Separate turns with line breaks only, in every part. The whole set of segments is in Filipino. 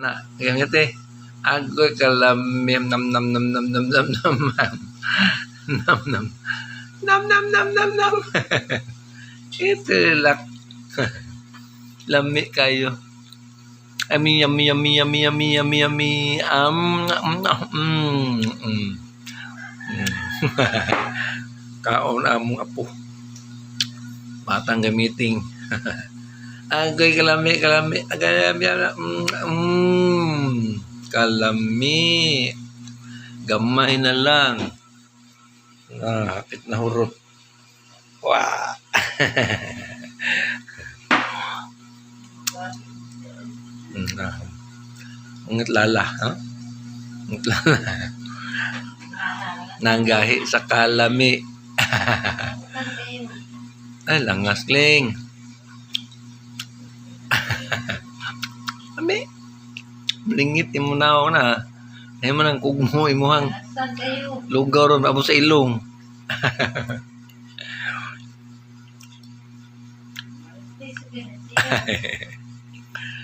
Na, ganyan te. Agoy kalamim nam nam nam nam nam nam nam nam nam nam nam nam nam nam. Ito lak. Lami kayo. Yummy yummy yummy yummy yummy yummy yummy. Kaon among apo. Batang gamiting. Agoy kalami kalami kalami gamay na lang hapit na hurot. Wah. Ngitlala ha ngitlala nanggahi sa kalami. Ay langas kling. Ami, blingit imo na ako na. Ay mo nang kugmo imuhang lugaw ron abo sa ilong.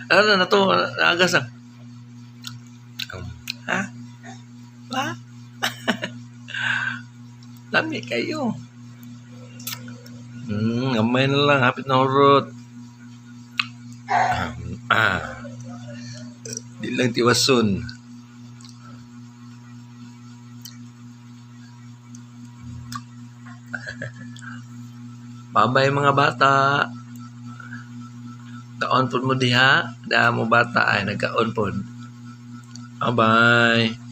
Ano na to? Agas ah. Ha? Ha? Lami kayo. Gamay na lang. Hapit na hurot. Di lang tiwason. Babay mga bata. Kaon po mo diha. Dahil mo bata ay nagkaon po. Bye-bye.